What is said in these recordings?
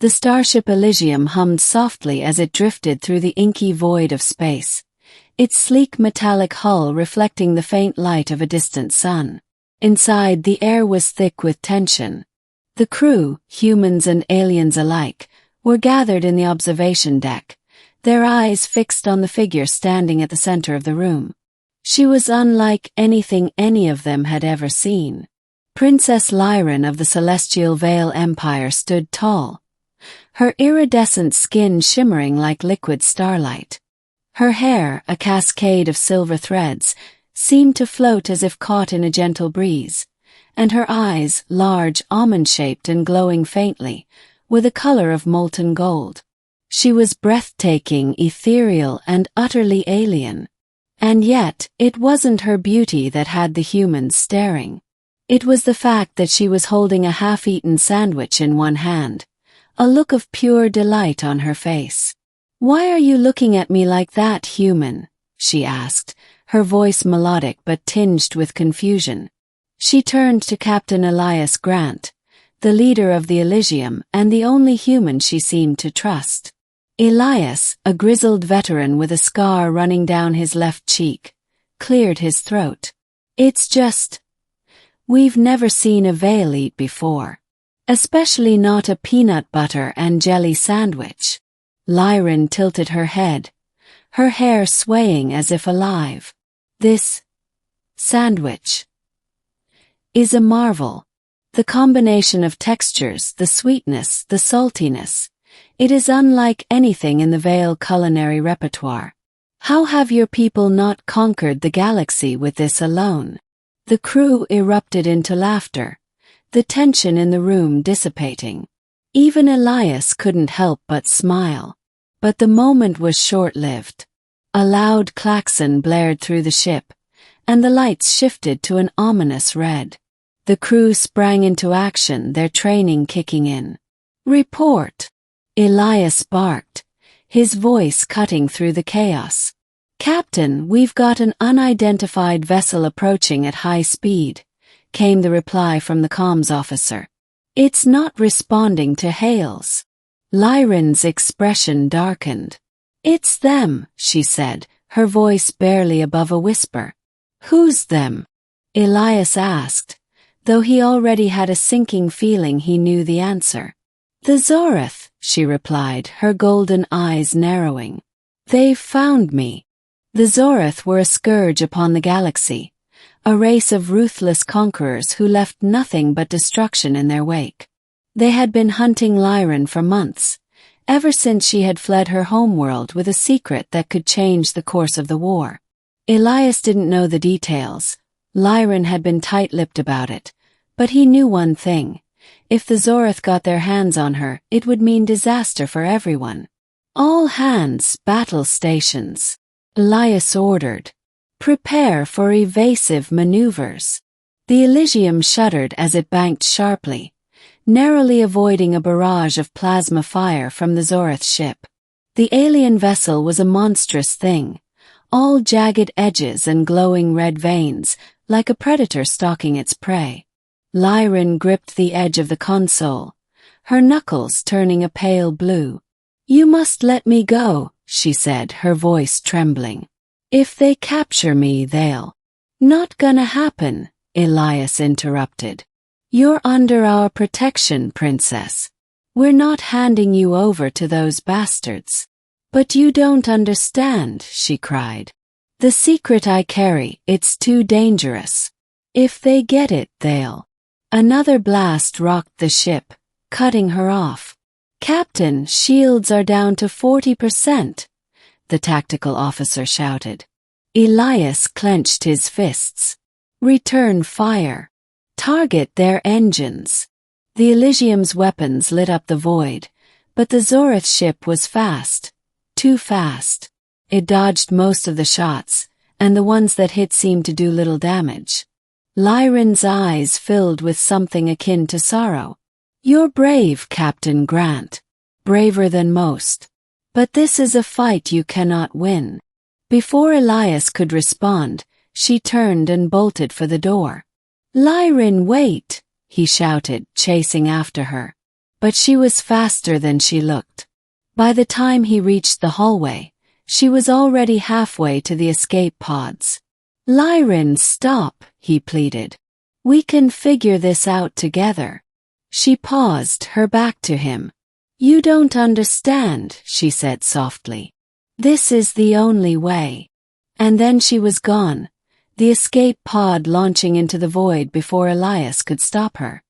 The starship Elysium hummed softly as it drifted through the inky void of space, its sleek metallic hull reflecting the faint light of a distant sun. Inside, the air was thick with tension. The crew, humans and aliens alike, were gathered in the observation deck, their eyes fixed on the figure standing at the center of the room. She was unlike anything any of them had ever seen. Princess Lyrin of the Celestial Veyl Empire stood tall, her iridescent skin shimmering like liquid starlight. Her hair, a cascade of silver threads, seemed to float as if caught in a gentle breeze, and her eyes, large, almond-shaped and glowing faintly, were the color of molten gold. She was breathtaking, ethereal, and utterly alien. And yet, it wasn't her beauty that had the humans staring. It was the fact that she was holding a half-eaten sandwich in one hand, a look of pure delight on her face. "Why are you looking at me like that, human?" she asked, her voice melodic but tinged with confusion. She turned to Captain Elias Grant, the leader of the Elysium and the only human she seemed to trust. Elias, a grizzled veteran with a scar running down his left cheek, cleared his throat. "It's just, we've never seen a Veyl eat before. Especially not a peanut butter and jelly sandwich." Lyrin tilted her head, her hair swaying as if alive. "This sandwich is a marvel. The combination of textures, the sweetness, the saltiness. It is unlike anything in the Veyl culinary repertoire. How have your people not conquered the galaxy with this alone?" The crew erupted into laughter, the tension in the room dissipating. Even Elias couldn't help but smile. But the moment was short-lived. A loud klaxon blared through the ship, and the lights shifted to an ominous red. The crew sprang into action, their training kicking in. "Report!" Elias barked, his voice cutting through the chaos. "Captain, we've got an unidentified vessel approaching at high speed," came the reply from the comms officer. "It's not responding to hails." Lyrin's expression darkened. "It's them," she said, her voice barely above a whisper. "Who's them?" Elias asked, though he already had a sinking feeling he knew the answer. "The Zorath," she replied, her golden eyes narrowing. "They've found me." The Zorath were a scourge upon the galaxy, a race of ruthless conquerors who left nothing but destruction in their wake. They had been hunting Lyrin for months, ever since she had fled her homeworld with a secret that could change the course of the war. Elias didn't know the details. Lyrin had been tight-lipped about it, but he knew one thing. If the Zorath got their hands on her, it would mean disaster for everyone. "All hands, battle stations," Elias ordered. "Prepare for evasive maneuvers." The Elysium shuddered as it banked sharply, narrowly avoiding a barrage of plasma fire from the Zorath ship. The alien vessel was a monstrous thing, all jagged edges and glowing red veins, like a predator stalking its prey. Lyrin gripped the edge of the console, her knuckles turning a pale blue. "You must let me go," she said, her voice trembling. "If they capture me, they'll—" "Not gonna happen," Elias interrupted. "You're under our protection, Princess. We're not handing you over to those bastards." "But you don't understand," she cried. "The secret I carry, it's too dangerous. If they get it, they'll—" Another blast rocked the ship, cutting her off. "Captain, shields are down to 40%, the tactical officer shouted. Elias clenched his fists. "Return fire. Target their engines." The Elysium's weapons lit up the void, but the Zorath ship was fast. Too fast. It dodged most of the shots, and the ones that hit seemed to do little damage. Lyrin's eyes filled with something akin to sorrow. "You're brave, Captain Grant. Braver than most. But this is a fight you cannot win." Before Elias could respond, she turned and bolted for the door. "Lyrin, wait!" he shouted, chasing after her. But she was faster than she looked. By the time he reached the hallway, she was already halfway to the escape pods. "Lyrin, stop," he pleaded. "We can figure this out together." She paused, her back to him. "You don't understand," she said softly. "This is the only way." And then she was gone, the escape pod launching into the void before Elias could stop her.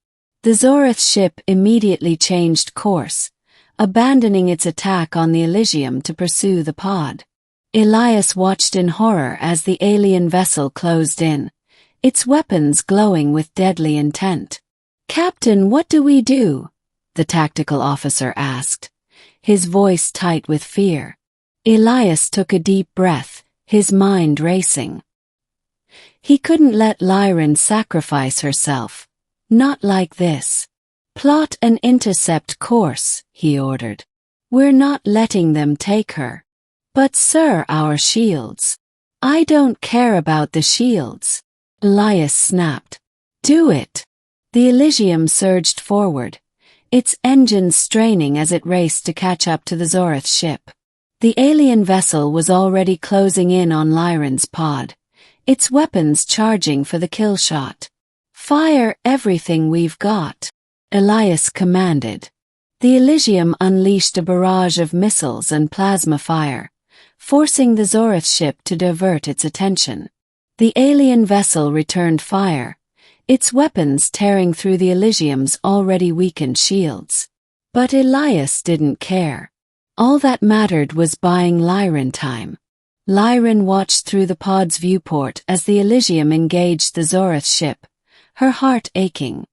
The Zorath ship immediately changed course, abandoning its attack on the Elysium to pursue the pod. Elias watched in horror as the alien vessel closed in, its weapons glowing with deadly intent. "Captain, what do we do?" the tactical officer asked, his voice tight with fear. Elias took a deep breath, his mind racing. He couldn't let Lyrin sacrifice herself. Not like this. "Plot an intercept course," he ordered. "We're not letting them take her." "But sir, our shields." "I don't care about the shields," Elias snapped. "Do it." The Elysium surged forward, its engines straining as it raced to catch up to the Zorath ship. The alien vessel was already closing in on Lyrin's pod, its weapons charging for the kill shot. "Fire everything we've got," Elias commanded. The Elysium unleashed a barrage of missiles and plasma fire, forcing the Zorath ship to divert its attention. The alien vessel returned fire, its weapons tearing through the Elysium's already weakened shields. But Elias didn't care. All that mattered was buying Lyrin time. Lyrin watched through the pod's viewport as the Elysium engaged the Zorath ship, her heart aching.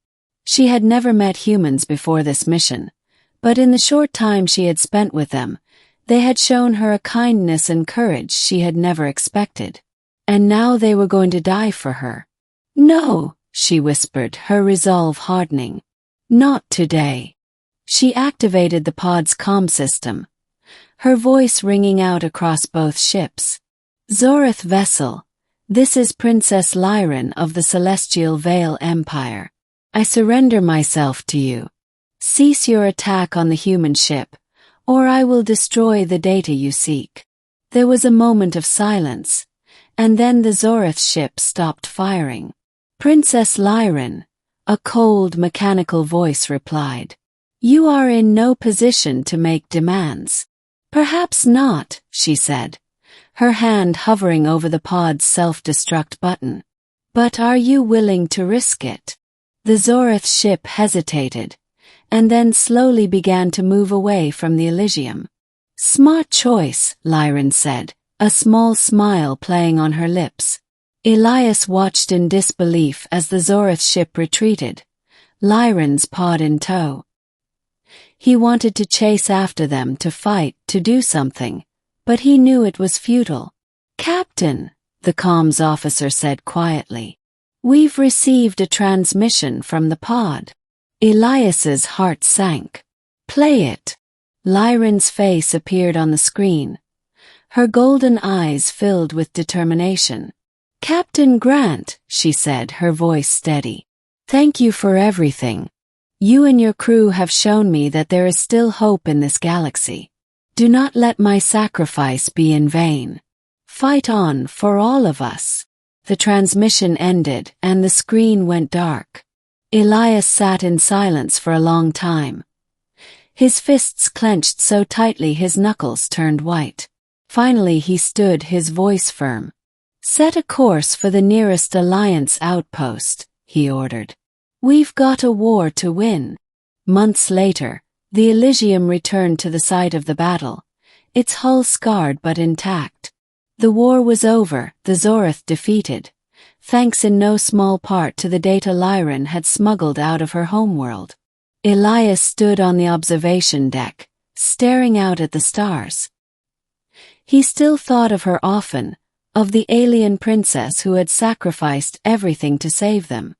She had never met humans before this mission, but in the short time she had spent with them, they had shown her a kindness and courage she had never expected. And now they were going to die for her. "No," she whispered, her resolve hardening. "Not today." She activated the pod's comm system, her voice ringing out across both ships. "Zorath vessel, this is Princess Lyrin of the Celestial Veyl Empire. I surrender myself to you. Cease your attack on the human ship, or I will destroy the data you seek." There was a moment of silence, and then the Zorath ship stopped firing. "Princess Lyrin," a cold, mechanical voice replied. "You are in no position to make demands." "Perhaps not," she said, her hand hovering over the pod's self-destruct button. "But are you willing to risk it?" The Zorath ship hesitated, and then slowly began to move away from the Elysium. "Smart choice," Lyrin said, a small smile playing on her lips. Elias watched in disbelief as the Zorath ship retreated, Lyrin's pod in tow. He wanted to chase after them, to fight, to do something, but he knew it was futile. "Captain," the comms officer said quietly, "we've received a transmission from the pod." Elias's heart sank. "Play it." Lyrin's face appeared on the screen, her golden eyes filled with determination. "Captain Grant," she said, her voice steady. "Thank you for everything. You and your crew have shown me that there is still hope in this galaxy. Do not let my sacrifice be in vain. Fight on for all of us." The transmission ended and the screen went dark. Elias sat in silence for a long time, his fists clenched so tightly his knuckles turned white. Finally he stood, his voice firm. "Set a course for the nearest Alliance outpost," he ordered. "We've got a war to win." Months later, the Elysium returned to the site of the battle, its hull scarred but intact. The war was over, the Zorath defeated, thanks in no small part to the data Lyrin had smuggled out of her homeworld. Elias stood on the observation deck, staring out at the stars. He still thought of her often, of the alien princess who had sacrificed everything to save them.